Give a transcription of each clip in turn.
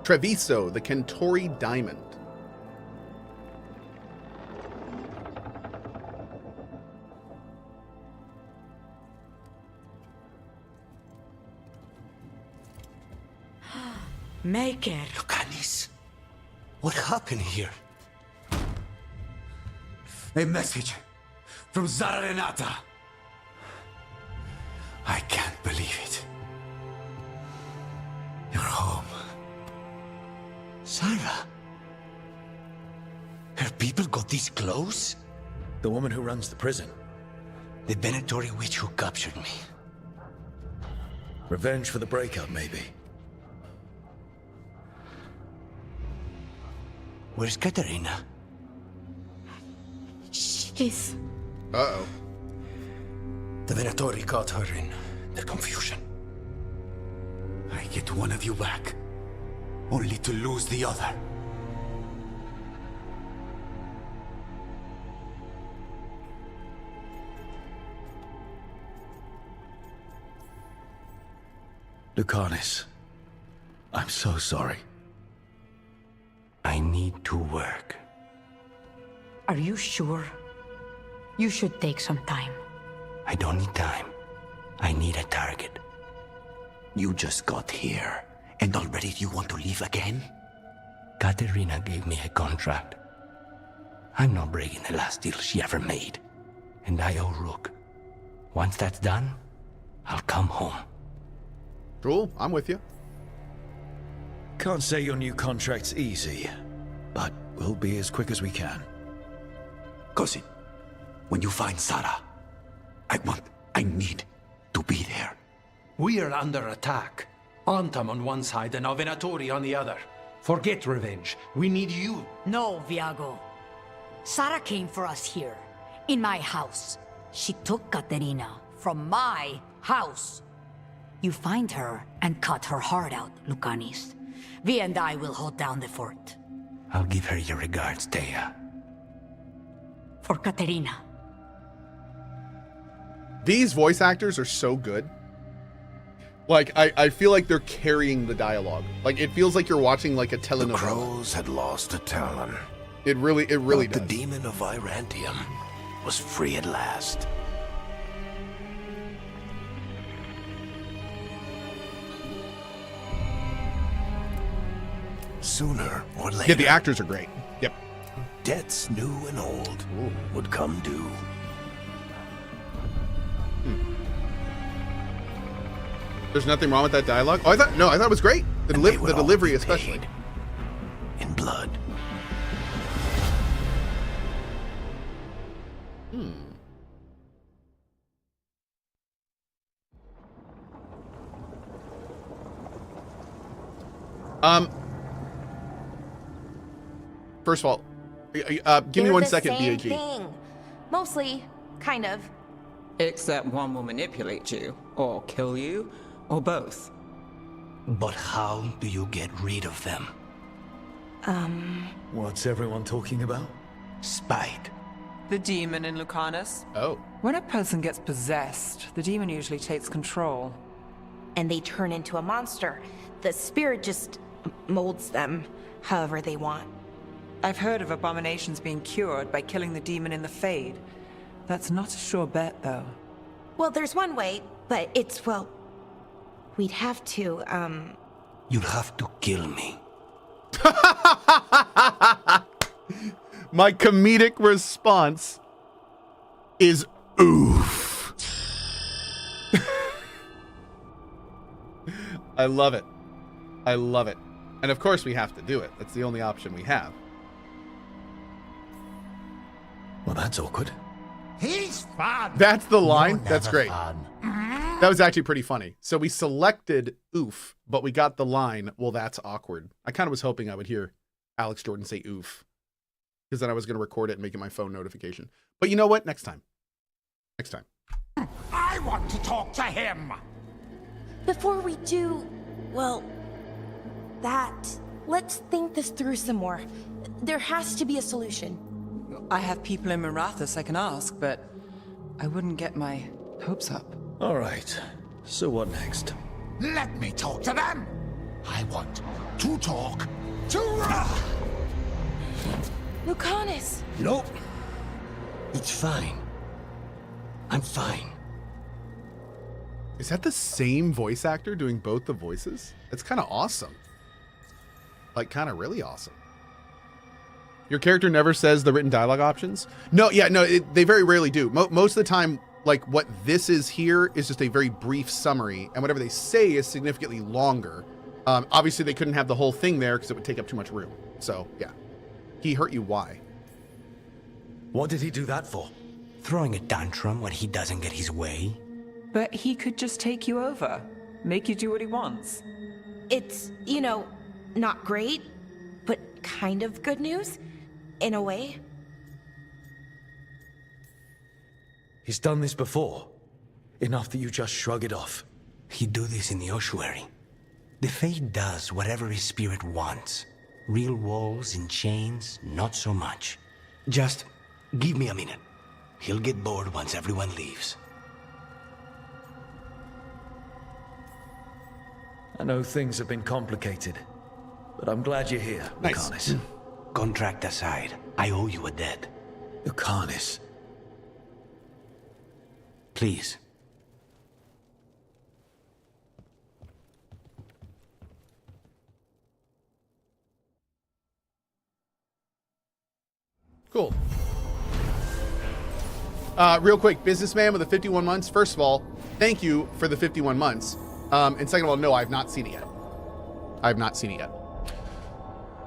Treviso, the Kentori Diamond. Maker. Lucanis, what happened here? A message from Zara Renata. I can't believe it. You're home. Sarah? Her people got this close? The woman who runs the prison. The Venatori witch who captured me. Revenge for the breakout, maybe. Where's Katerina? She's... Uh-oh. The Venatori caught her in the confusion. I get one of you back, only to lose the other. Lucanis, I'm so sorry. I need to work. Are you sure? You should take some time. I don't need time. I need a target. You just got here, and already you want to leave again? Katerina gave me a contract. I'm not breaking the last deal she ever made. And I owe Rook. Once that's done, I'll come home. Cool, I'm with you. Can't say your new contract's easy, but we'll be as quick as we can. Cousin, when you find Sarah, I need to be there. We are under attack. Antam on one side and Venatori on the other. Forget revenge. We need you. No, Viago. Sarah came for us here, in my house. She took Katerina from my house. You find her and cut her heart out, Lucanis. Vi and I will hold down the fort. I'll give her your regards, Thea. For Katerina. These voice actors are so good. Like, I feel like they're carrying the dialogue. Like, it feels like you're watching, like, a telenovela. The crows had lost a talon. It really But does. the demon of Irantium was free at last. Sooner or later, Yeah, the actors are great. Yep. debts new and old would come due. There's nothing wrong with that dialogue. Oh, I thought it was great. The, And they would the all delivery be especially. paid in blood. First of all, give me 1 second, BAG. Thing. Mostly, kind of. Except one will manipulate you, or kill you, or both. But how do you get rid of them? What's everyone talking about? Spite. The demon in Lucanis. Oh. When a person gets possessed, the demon usually takes control. And they turn into a monster. The spirit just molds them however they want. I've heard of abominations being cured by killing the demon in the Fade. That's not a sure bet, though. Well, there's one way, but it's, well... We'd have to, You'll have to kill me. My comedic response is oof. I love it. I love it. And of course we have to do it. That's the only option we have. Well, that's awkward. He's fun. That's the line. You're That's never great. fun. That was actually pretty funny. So we selected oof, but we got the line, well, that's awkward. I kind of was hoping I would hear Alex Jordan say oof, because then I was going to record it and make it my phone notification. But you know what? Next time. Next time. I want to talk to him. before we do, well, let's think this through some more. There has to be a solution. I have people in Marathas I can ask, but I wouldn't get my hopes up. All right. So what next? Let me talk to them. I want to talk to Lucanis! Nope. It's fine. I'm fine. Is that the same voice actor doing both the voices? It's kind of awesome. Like, kind of really awesome. Your character never says the written dialogue options? No, yeah, no, they very rarely do. Most of the time, like, what this is here is just a very brief summary, and whatever they say is significantly longer. Obviously, they couldn't have the whole thing there because it would take up too much room. So, yeah. He hurt you, why? What did he do that for? Throwing a tantrum when he doesn't get his way? But he could just take you over, make you do what he wants. It's, you know, not great, but kind of good news, in a way. He's done this before. Enough that you just shrug it off. He'd do this in the ossuary. The Fate does whatever his spirit wants. Real walls and chains, not so much. Just give me a minute. He'll get bored once everyone leaves. I know things have been complicated, but I'm glad you're here, Nice. Lucanis. Contract aside, I owe you a debt. Lucanis. Please. Cool. Real quick, businessman with the 51 months. First of all, thank you for the 51 months. And second of all, no, I've not seen it yet. I have not seen it yet.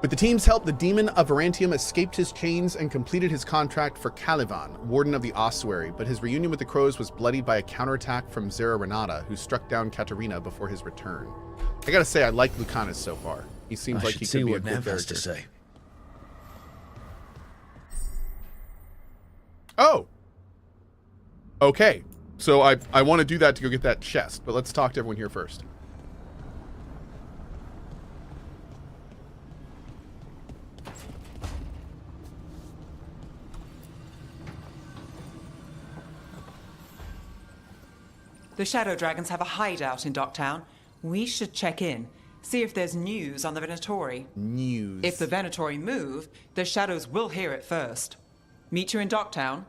With the team's help, the demon of Varantium escaped his chains and completed his contract for Calivan, warden of the ossuary, but his reunion with the crows was bloodied by a counterattack from Zera Renata, who struck down Katarina before his return. I gotta say, I like Lucanis so far. He seems like he could be a good character. To say. Oh! Okay. So I want to do that to go get that chest, but let's talk to everyone here first. The Shadow Dragons have a hideout in Docktown. We should check in, see if there's news on the Venatori. News. If the Venatori move, the Shadows will hear it first. Meet you in Docktown.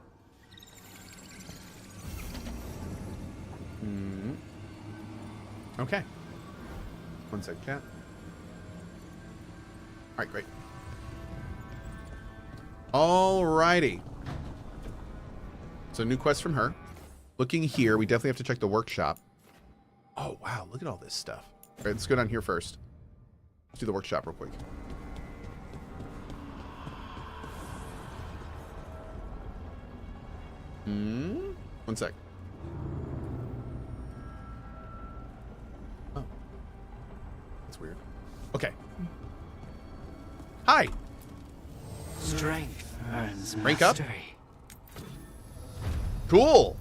Okay. One sec, cat. Alright, great. Alrighty. So new quest from her. Looking here, we definitely have to check the workshop. Oh, wow, look at all this stuff. All right, let's go down here first. Let's do the workshop real quick. One sec. Oh. That's weird. Okay. Hi. Strength earns Rank up. mastery. Cool.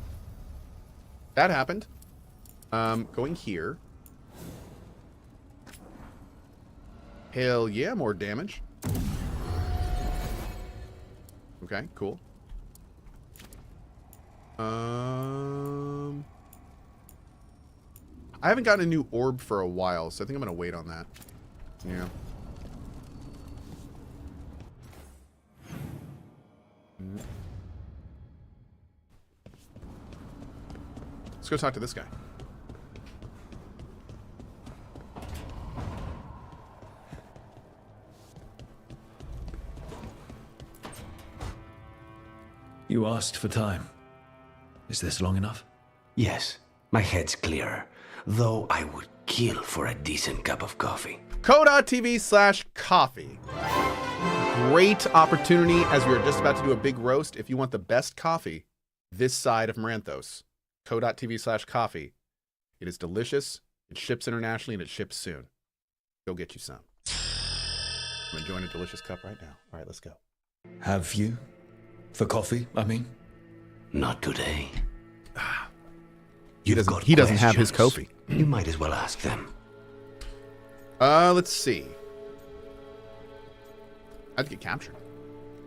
That happened. Going here. Hell yeah, more damage. Okay, cool. I haven't gotten a new orb for a while, so I think I'm gonna wait on that. Yeah. Let's go talk to this guy. You asked for time. Is this long enough? Yes, my head's clearer, though I would kill for a decent cup of coffee. Cohh.tv/coffee. Great opportunity as we are just about to do a big roast. If you want the best coffee this side of Maranthos, Cohh.tv/coffee. It is delicious. It ships internationally and it ships soon. Go get you some. I'm enjoying a delicious cup right now. All right, let's go. Have you? For coffee, I mean? Not today. He doesn't have his Kofi. You might as well ask them. Let's see. I'd get captured.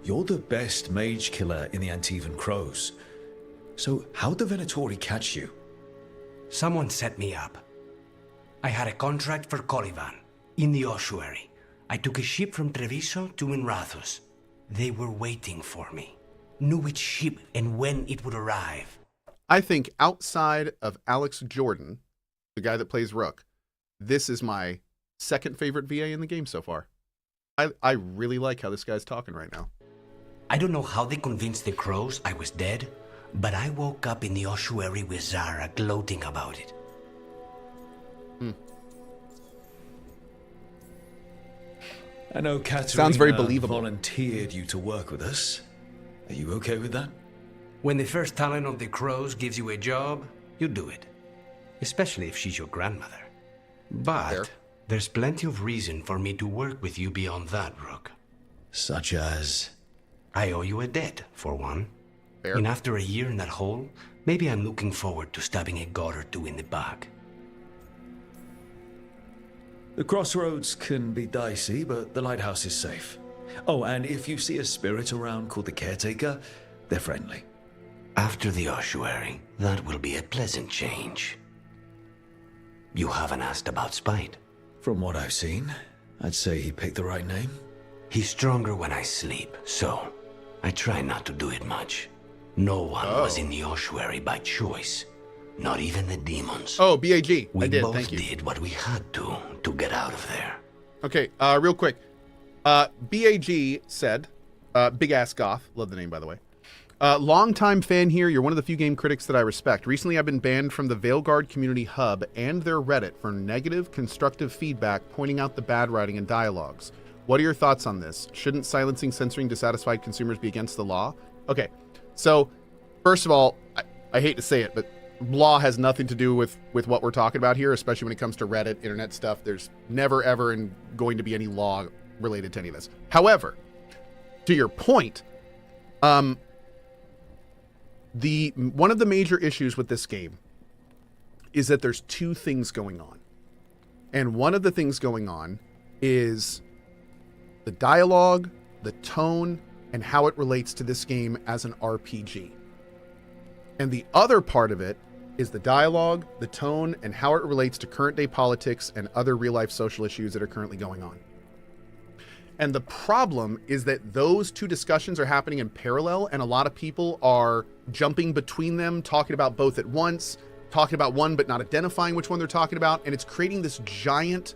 You're the best mage killer in the Antivan Crows. So how'd the Venatori catch you? Someone set me up. I had a contract for Calivan. In the ossuary, I took a ship from Treviso to Minrathus. They were waiting for me. Knew which ship and when it would arrive. I think outside of Alex Jordan, the guy that plays Rook, this is my second favorite VA in the game so far. I really like how this guy's talking right now. I don't know how they convinced the crows I was dead, but I woke up in the ossuary with Zara gloating about it. I know Katerina Sounds very believable. volunteered you to work with us. Are you okay with that? When the first talent of the crows gives you a job, you do it. Especially if she's your grandmother. But Fair. there's plenty of reason for me to work with you beyond that, Rook. Such as? I owe you a debt, for one. Fair. And after a year in that hole, maybe I'm looking forward to stabbing a god or two in the back. The crossroads can be dicey, but the lighthouse is safe. Oh, and if you see a spirit around called the Caretaker, they're friendly. After the ossuary, that will be a pleasant change. You haven't asked about Spite. From what I've seen, I'd say he picked the right name. He's stronger when I sleep, so I try not to do it much. No one was in the ossuary by choice. Not even the demons. Oh, BAG. We I did, both thank you. did what we had to get out of there. Okay, real quick. BAG said, Big Ass Goth, love the name by the way. Longtime fan here, you're one of the few game critics that I respect. Recently I've been banned from the Veilguard community hub and their Reddit for negative, constructive feedback pointing out the bad writing and dialogues. What are your thoughts on this? Shouldn't silencing, censoring dissatisfied consumers be against the law? Okay, so first of all, I hate to say it, but law has nothing to do with what we're talking about here, especially when it comes to Reddit, internet stuff. There's never, ever going to be any law related to any of this. However, to your point, one of the major issues with this game is that there's two things going on. And one of the things going on is the dialogue, the tone, and how it relates to this game as an RPG. And the other part of it is the dialogue, the tone, and how it relates to current day politics and other real life social issues that are currently going on. And the problem is that those two discussions are happening in parallel, and a lot of people are jumping between them, talking about both at once, talking about one but not identifying which one they're talking about, and it's creating this giant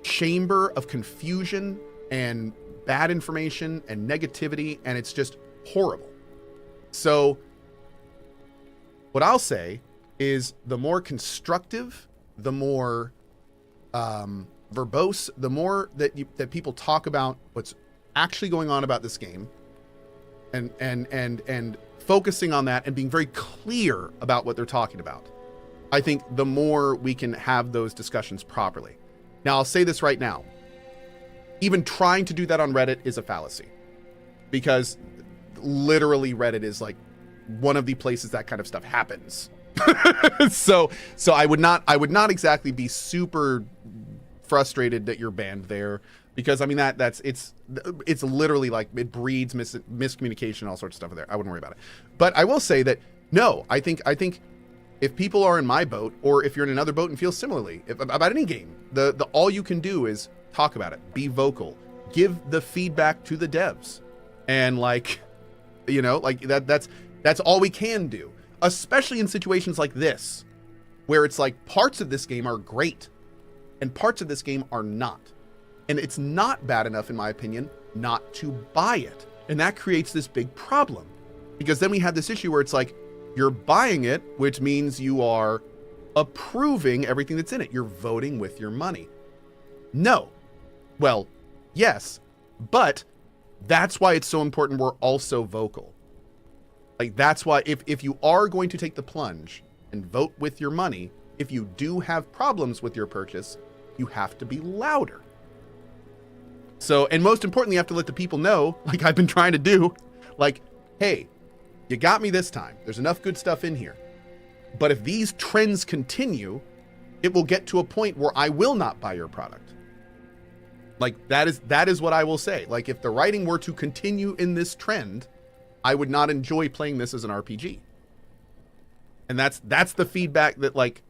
chamber of confusion and bad information and negativity, and it's just horrible. So what I'll say is the more constructive, the more verbose, the more that people talk about what's actually going on about this game and focusing on that and being very clear about what they're talking about, I think the more we can have those discussions properly. Now, I'll say this right now. Even trying to do that on Reddit is a fallacy, because literally Reddit is like one of the places that kind of stuff happens. so I would not exactly be super frustrated that you're banned there, because I mean it's literally like it breeds miscommunication, all sorts of stuff there. I wouldn't worry about it. But I will say that no, I think if people are in my boat, or if you're in another boat and feel similarly about any game, the all you can do is talk about it, be vocal, give the feedback to the devs, and like, you know, like that's all we can do, especially in situations like this, where it's like parts of this game are great and parts of this game are not. And it's not bad enough, in my opinion, not to buy it. And that creates this big problem, because then we have this issue where it's like, you're buying it, which means you are approving everything that's in it. You're voting with your money. No. Well, yes, but that's why it's so important we're also vocal. Like, that's why if you are going to take the plunge and vote with your money, if you do have problems with your purchase, you have to be louder. So, and most importantly, you have to let the people know, like I've been trying to do, like, hey, you got me this time. There's enough good stuff in here. But if these trends continue, it will get to a point where I will not buy your product. Like, that is what I will say. Like, if the writing were to continue in this trend, I would not enjoy playing this as an RPG. And that's the feedback that like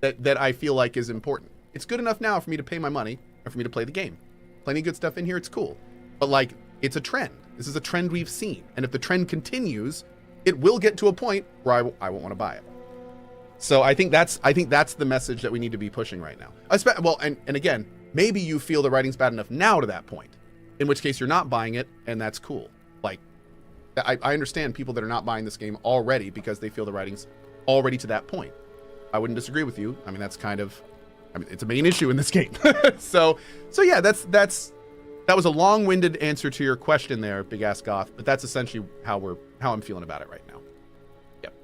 that I feel like is important. It's good enough now for me to pay my money and for me to play the game. Plenty of good stuff in here. It's cool. But like, it's a trend. This is a trend we've seen. And if the trend continues, it will get to a point where I won't want to buy it. So I think that's the message that we need to be pushing right now. Well, and again, maybe you feel the writing's bad enough now to that point, in which case you're not buying it, and that's cool. Like, I understand people that are not buying this game already because they feel the writing's already to that point. I wouldn't disagree with you. I mean, that's kind of, it's a main issue in this game. so yeah, that was a long-winded answer to your question there, Big Ass Goth, but that's essentially how I'm feeling about it right now. Yep.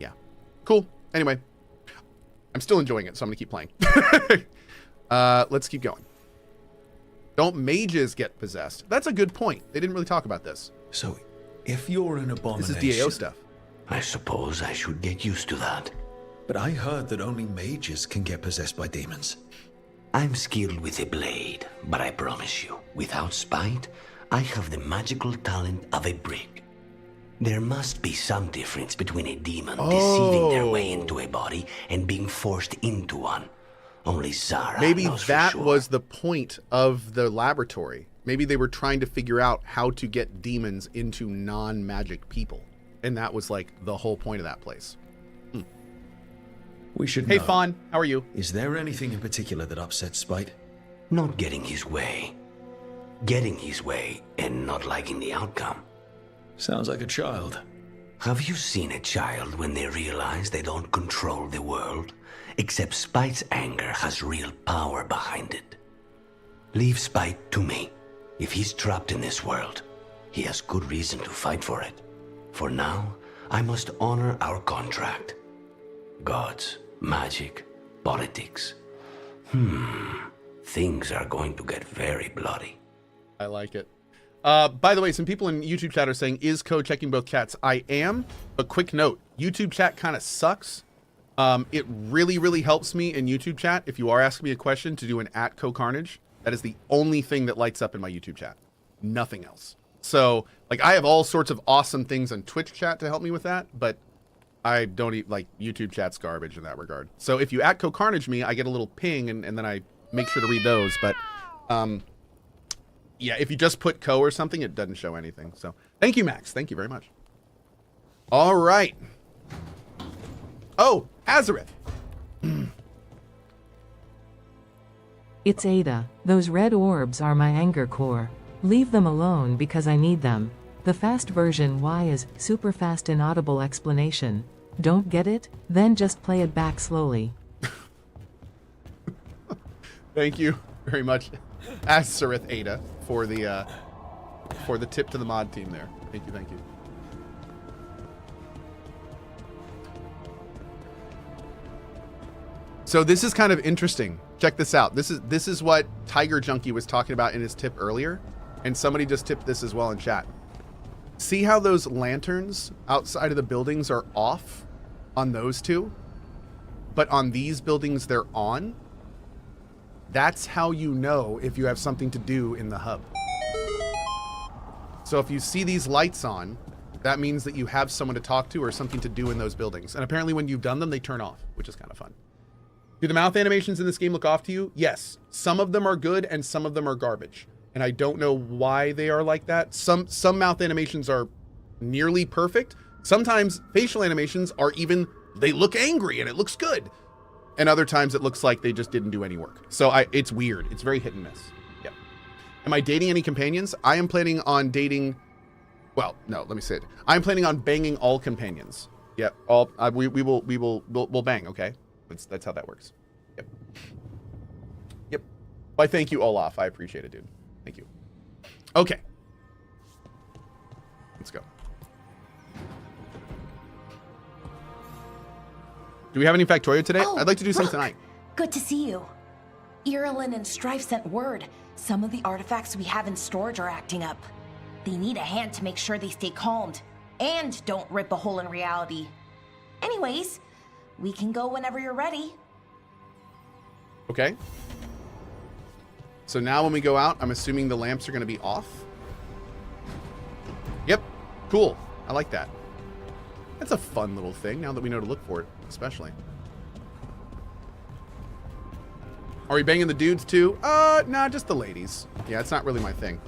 Yeah. Cool. Anyway, I'm still enjoying it, so I'm gonna keep playing. Let's keep going. Don't mages get possessed? That's a good point. They didn't really talk about this. So, if you're an abomination... This is DAO stuff. I suppose I should get used to that. But I heard that only mages can get possessed by demons. I'm skilled with a blade, but I promise you, without spite, I have the magical talent of a brick. There must be some difference between a demon deceiving their way into a body and being forced into one. Only Zara Maybe knows that for sure. was the point of the laboratory. Maybe they were trying to figure out how to get demons into non-magic people. And that was like the whole point of that place. We should Hey, know. Fawn, how are you? Is there anything in particular that upsets Spite? Not getting his way. Getting his way and not liking the outcome. Sounds like a child. Have you seen a child when they realize they don't control the world? Except Spite's anger has real power behind it. Leave Spite to me. If he's trapped in this world, he has good reason to fight for it. For now, I must honor our contract. Gods, magic, politics. Things are going to get very bloody. I like it. By the way, some people in YouTube chat are saying, is Cohh checking both chats? I am, but quick note, YouTube chat kind of sucks. It really, really helps me in YouTube chat if you are asking me a question to do an @CohhCarnage. That is the only thing that lights up in my YouTube chat. Nothing else. So, like, I have all sorts of awesome things on Twitch chat to help me with that, but I don't like YouTube chat's garbage in that regard. So if you @CohhCarnage me, I get a little ping and then I make sure to read those. But yeah, if you just put Cohh or something, it doesn't show anything. So thank you, Max. Thank you very much. All right. Oh, Azareth. It's Ada. Those red orbs are my anger core. Leave them alone because I need them. The fast version Y is super fast inaudible explanation. Don't get it? Then just play it back slowly. Thank you very much, Azareth Ada, for the tip to the mod team there. Thank you, thank you. So this is kind of interesting. Check this out. This is what Tiger Junkie was talking about in his tip earlier, and somebody just tipped this as well in chat. See how those lanterns outside of the buildings are off on those two, but on these buildings they're on? That's how you know if you have something to do in the hub. So if you see these lights on, that means that you have someone to talk to or something to do in those buildings. And apparently when you've done them, they turn off, which is kind of fun. Do the mouth animations in this game look off to you? Yes. Some of them are good and some of them are garbage. And I don't know why they are like that. Some mouth animations are nearly perfect. Sometimes facial animations are even, they look angry and it looks good. And other times it looks like they just didn't do any work. So it's weird. It's very hit and miss. Yeah. Am I dating any companions? I am planning on dating, well, no, let me say it. I'm planning on banging all companions. Yep. We'll bang, okay? That's how that works. Yep. Yep. Why, thank you, Olaf. I appreciate it, dude. Thank you. Okay. Let's go. Do we have any Factorio today? Oh, I'd like to do some look. tonight. Good to see you. Irilyn and Strife sent word. Some of the artifacts we have in storage are acting up. They need a hand to make sure they stay calmed and don't rip a hole in reality. Anyways, we can go whenever you're ready. Okay. So now when we go out, I'm assuming the lamps are going to be off. Yep. Cool. I like that. That's a fun little thing now that we know to look for it, especially. Are we banging the dudes too? Nah, just the ladies. Yeah, it's not really my thing.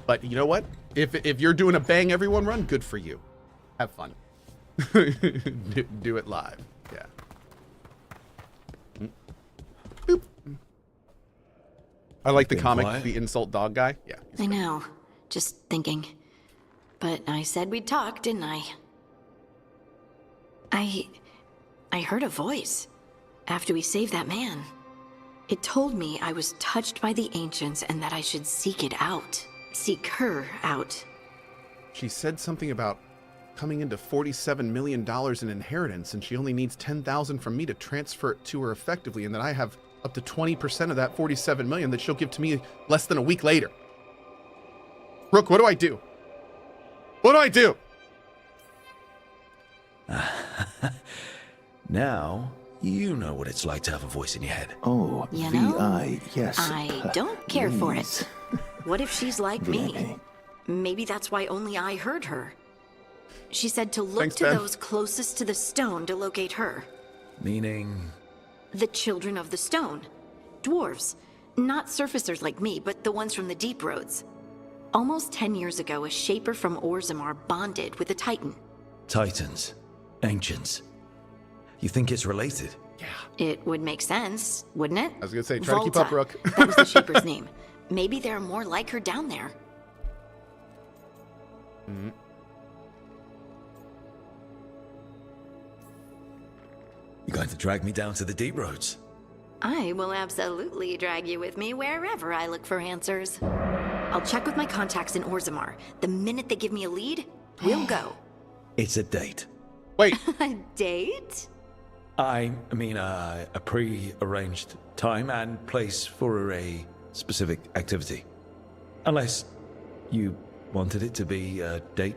But you know what? If you're doing a bang everyone run, good for you. Have fun. do it live. Yeah. Boop. I like the comic, quiet. the insult dog guy. Yeah. I know. Just thinking. But I said we'd talk, didn't I? I heard a voice after we saved that man. It told me I was touched by the ancients and that I should seek it out. Seek her out. She said something about coming into $47 million in inheritance, and she only needs $10,000 from me to transfer it to her effectively, and that I have up to 20% of that $47 million that she'll give to me less than a week later. Rook, what do I do? What do I do? Now, you know what it's like to have a voice in your head. Oh, You know, VI, yes. I don't care for Please. it. What if she's like me? Really? Maybe that's why only I heard her. She said to look Thanks, to Ben. those closest to the stone to locate her. Meaning, The children of the stone. Dwarves. Not surfacers like me, but the ones from the deep roads. Almost 10 years ago, a shaper from Orzammar bonded with a titan. Titans, ancients. You think it's related? It would make sense, wouldn't it? I was gonna say, try to keep up, Volta. Rook. That was the shaper's name. Maybe there are more like her down there. You're going to drag me down to the deep roads? I will absolutely drag you with me wherever I look for answers. I'll check with my contacts in Orzammar. The minute they give me a lead, we'll go. It's a date. Wait, A date? I mean, a pre-arranged time and place for a specific activity. Unless you wanted it to be a date?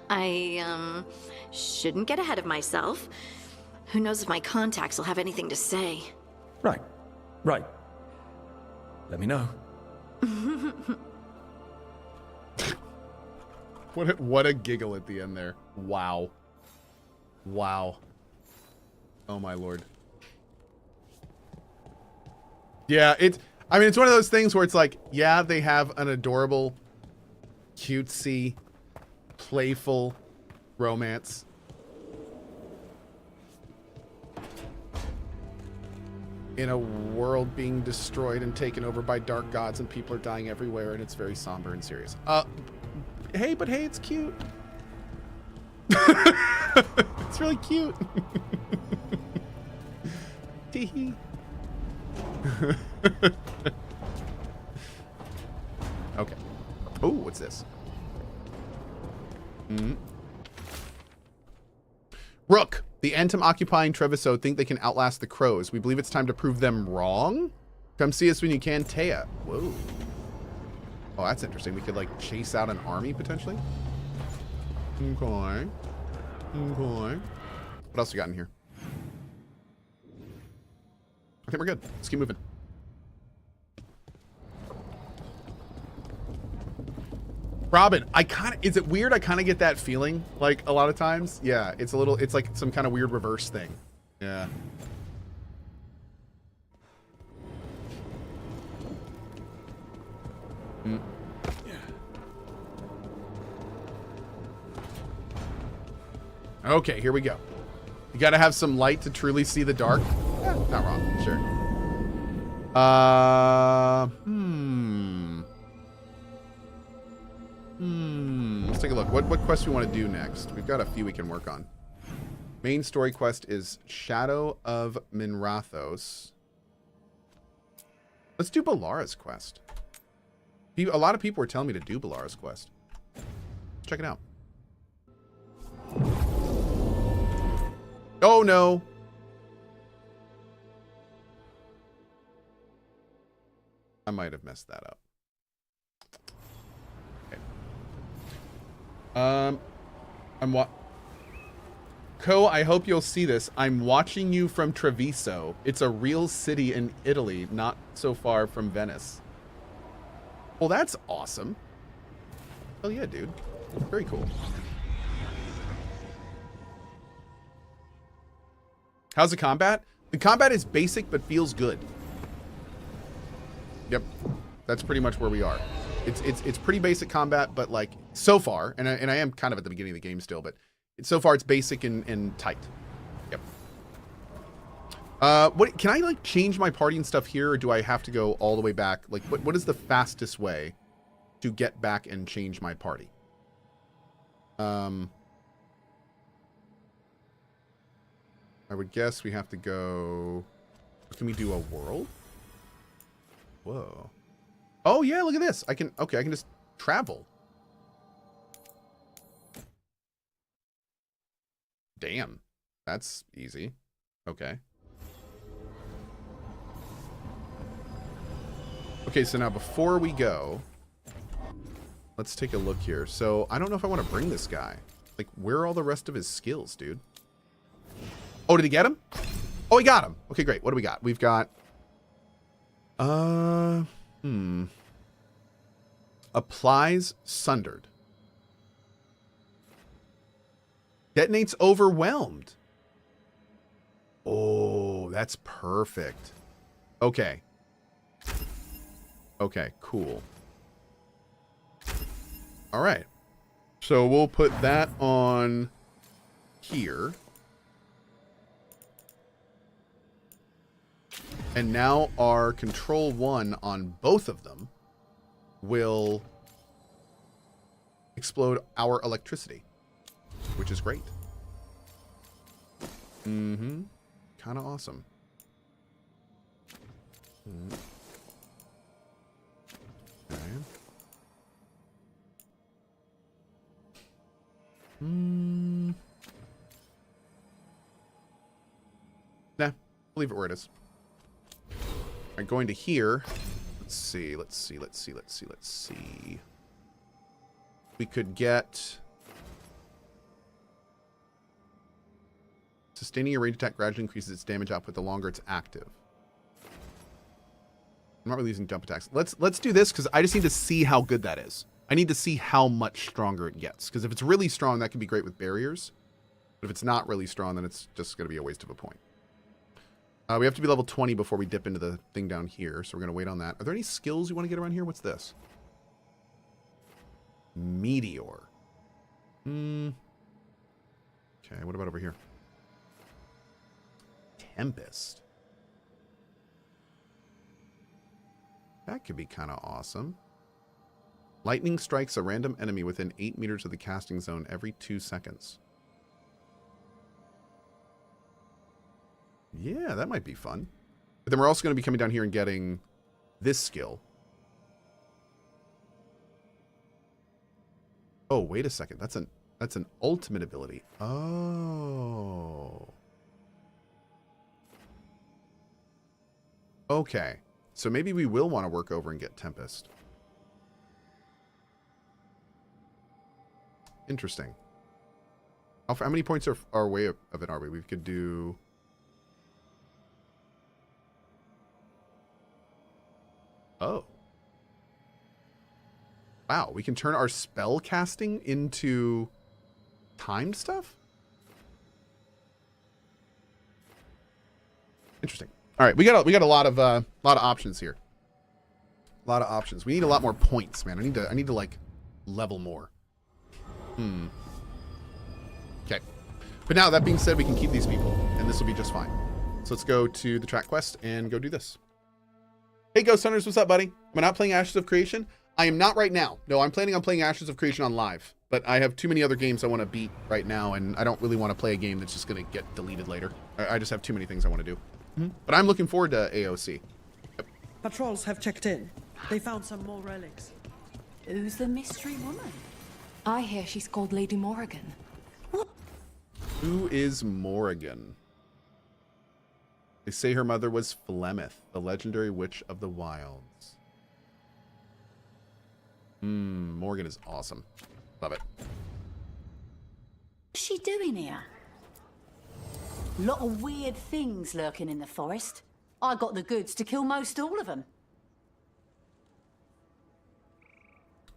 I, shouldn't get ahead of myself. Who knows if my contacts will have anything to say. Right. Let me know. what a giggle at the end there. Wow. Oh my lord. Yeah, it's one of those things where it's like, yeah, they have an adorable, cutesy, playful romance. In a world being destroyed and taken over by dark gods and people are dying everywhere and it's very somber and serious. Hey, it's cute. It's really cute. Tee-hee. Okay. Oh, what's this? Rook, the Antum occupying Treviso think they can outlast the crows. We believe it's time to prove them wrong. Come see us when you can, Taya. Whoa. Oh, that's interesting. We could like chase out an army potentially. Okay. What else we got in here? I think we're good. Let's keep moving. Robin, is it weird? I kind of get that feeling like a lot of times. Yeah, it's like some kind of weird reverse thing. Yeah. Okay, here we go. You gotta have some light to truly see the dark. Not wrong, sure. Let's take a look. What quest we want to do next? We've got a few we can work on. Main story quest is Shadow of Minrathos. Let's do Balara's quest. A lot of people were telling me to do Balara's quest. Check it out. Oh no. I might have messed that up. Okay. Cohh, I hope you'll see this. I'm watching you from Treviso. It's a real city in Italy, not so far from Venice. Well, that's awesome. Oh yeah, dude. Very cool. How's the combat? The combat is basic but feels good. Yep, that's pretty much where we are. It's pretty basic combat, but like so far, and I am kind of at the beginning of the game still, but so far it's basic and tight. Yep. What can I like change my party and stuff here, or do I have to go all the way back? Like, what is the fastest way to get back and change my party? I would guess we have to go... Can we do a world? Whoa. Oh, yeah, look at this. I can... Okay, I can just travel. Damn. That's easy. Okay. Okay, so now before we go, let's take a look here. So, I don't know if I want to bring this guy. Like, where are all the rest of his skills, dude? Oh, did he get him? Oh, he got him. Okay, great. What do we got? We've got... Applies sundered. Detonates overwhelmed. Oh, that's perfect. Okay. Okay, cool. All right. So we'll put that on here. And now our control 1 on both of them will explode our electricity, which is great. Kind of awesome. Okay. Nah, leave it where it is. I'm going to here. Let's see. We could get... Sustaining a range attack gradually increases its damage output the longer it's active. I'm not really using jump attacks. Let's do this because I just need to see how good that is. I need to see how much stronger it gets. Because if it's really strong, that can be great with barriers. But if it's not really strong, then it's just going to be a waste of a point. We have to be level 20 before we dip into the thing down here, so we're going to wait on that. Are there any skills you want to get around here? What's this? Meteor. Okay, what about over here? Tempest. That could be kind of awesome. Lightning strikes a random enemy within 8 meters of the casting zone every 2 seconds. Yeah, that might be fun. But then we're also going to be coming down here and getting this skill. Oh, wait a second. That's an ultimate ability. Oh. Okay. So maybe we will want to work over and get Tempest. Interesting. How many points are way of it are we? We could do... Oh. Wow, we can turn our spell casting into timed stuff? Interesting. All right, we got a lot of options here. A lot of options. We need a lot more points, man. I need to like level more. Okay. But now that being said, we can keep these people and this will be just fine. So let's go to the track quest and go do this. Hey Ghost Hunters, what's up, buddy? Am I not playing Ashes of Creation? I am not right now. No, I'm planning on playing Ashes of Creation on live, but I have too many other games I want to beat right now, and I don't really want to play a game that's just going to get deleted later. I just have too many things I want to do. But I'm looking forward to AOC. Yep. Patrols have checked in. They found some more relics. Who's the mystery woman? I hear she's called Lady Morrigan. What? Who is Morrigan? They say her mother was Flemeth, the legendary witch of the wilds. Morgan is awesome. Love it. What's she doing here? Lot of weird things lurking in the forest. I got the goods to kill most all of them.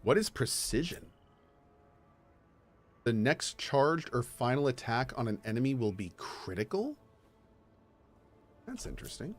What is precision? The next charged or final attack on an enemy will be critical? That's interesting.